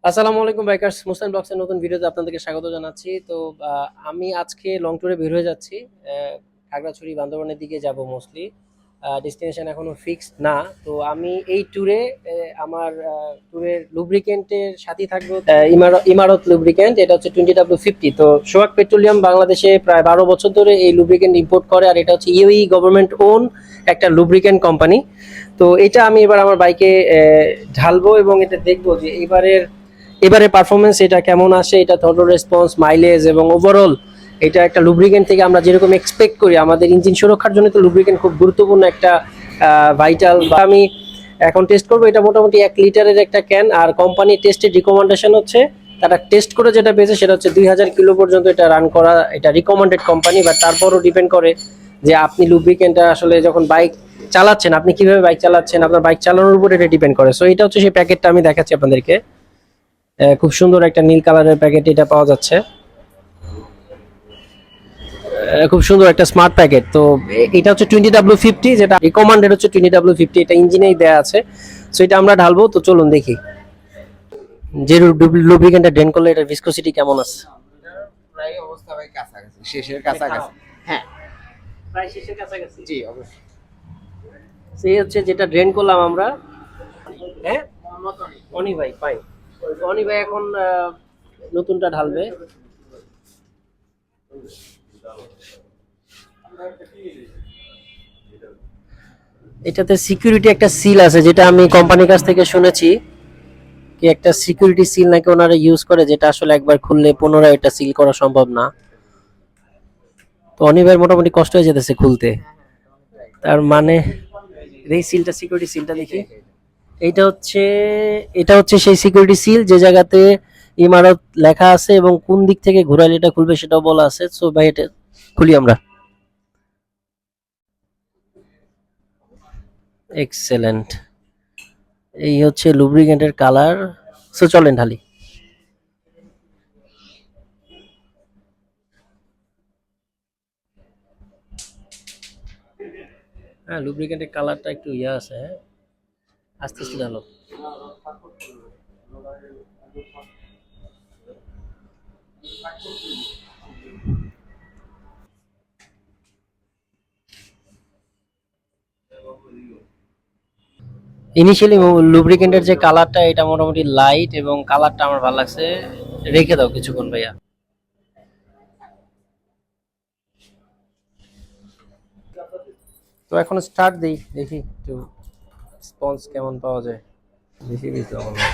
আসসালামু আলাইকুম বাইকার্স, মুসলিম ব্লগসের নতুন ভিডিওতে আপনাদেরকে স্বাগত জানাচ্ছি। তো আমি আজকে লং ট্যুরে বের হয়ে যাচ্ছি। খাগড়াছড়ি বান্দরবানের দিকে যাব মোস্টলি। ডেস্টিনেশন এখনো ফিক্সড না। তো আমি এই ট্যুরে আমার ট্যুরের লুব্রিকেন্টের সাথেই থাকবো ইমারত লুব্রিকেন্ট। এটা হচ্ছে 20W50। তো সোহাগ পেট্রোলিয়াম বাংলাদেশে প্রায় 12 বছর ধরে এই লুব্রিকেন্ট ইম্পোর্ট করে, আর এটা হচ্ছে ইউএই গভর্নমেন্ট ওন একটা লুব্রিকেন্ট কোম্পানি। তো এটা আমি এবার আমার বাইকে ঢালবো এবং এটা দেখবো যে এবারে পারফরমেন্স এটা কেমন আসে, এটা থ্রটল রেসপন্স, মাইলেজ এবং ওভারঅল এটা একটা লুব্রিকেন্ট থেকে আমরা যেরকম এক্সপেক্ট করি। আমাদের ইঞ্জিন সুরক্ষার জন্য তো লুব্রিকেন্ট খুব গুরুত্বপূর্ণ একটা ভাইটাল। আমি এখন টেস্ট করবো। এটা মোটামুটি 1 লিটারের একটা ক্যান, আর কোম্পানি টেস্টের রিকমেন্ডেশন হচ্ছে, তারা টেস্ট করে যেটা পেয়েছে সেটা হচ্ছে 2000 কিলো পর্যন্ত এটা রান করা। এটা রিকমেন্ডেড কোম্পানি, বাট তারপরও ডিপেন্ড করে যে আপনি লুব্রিকেন্টটা আসলে যখন বাইক চালাচ্ছেন, আপনি কিভাবে বাইক চালাচ্ছেন, আপনার বাইক চালানোর উপর এটা ডিপেন্ড করে। সো এটা হচ্ছে সেই প্যাকেটটা আমি দেখাচ্ছি আপনাদেরকে। খুব সুন্দর একটা নীল কালারের প্যাকেট এটা পাওয়া যাচ্ছে। খুব সুন্দর একটা স্মার্ট প্যাকেট। তো এটা হচ্ছে 20W50, যেটা রিকমান্ডেড হচ্ছে 20W50, এটা ইঞ্জিনেই দেয়া আছে। সো এটা আমরা ঢালবো। তো চলুন দেখি যে লুব্রিকেন্টটা ড্রেন করলে এটার ভিসকোসিটি কেমন আছে। প্রায় অবস্থা ভাই কাছাকাছি, শেষের কাছাকাছি। হ্যাঁ, প্রায় শেষের কাছাকাছি। জি অবশ্যই। সেই হচ্ছে যেটা ড্রেন করলাম আমরা। হ্যাঁ, অনি ভাই ফাইন। অনি ভাই এখন নতুনটা ঢালবে। এটাতে সিকিউরিটি একটা সিল আছে, যেটা আমি কোম্পানির কাছ থেকে শুনেছি। কি একটা সিকিউরিটি সিল নাকি ওনারা ইউজ করে, যেটা আসলে একবার খুললে পুনরায় এটা সিল করা সম্ভব না। তো অনিভার মোটামুটি কষ্ট হয়ে যেতেছে খুলতে। তার মানে এই সিলটা, সিকিউরিটি সিলটা দেখি। এইটা হচ্ছে এটা হচ্ছে সেই সিকিউরিটি সিল যে জায়গাতে ইমারত লেখা আছে, এবং কোন দিক থেকে ঘুরাইলে এটা খুলবে সেটাও বলা আছে। সো ভাই এটা খুলি আমরা। এক্সেলেন্ট। এই হচ্ছে লুব্রিকেন্টের কালার। সো চলেন ঢালি। হ্যাঁ, লুব্রিকেন্টের কালারটা একটু ইয়ে আছে। হ্যাঁ, আস্তে আস্তে ঢালো। ইনিশিয়ালি লুব্রিকেন্টের যে কালারটা, এটা মোটামুটি লাইট এবং কালারটা আমার ভালো লাগছে। রেখে দাও কিছুক্ষণ ভাইয়া। তো এখন স্টার্ট দেই, দেখি একটু রেসপন্স কেমন পাওয়া যায়। বেশি বেশি হবে না।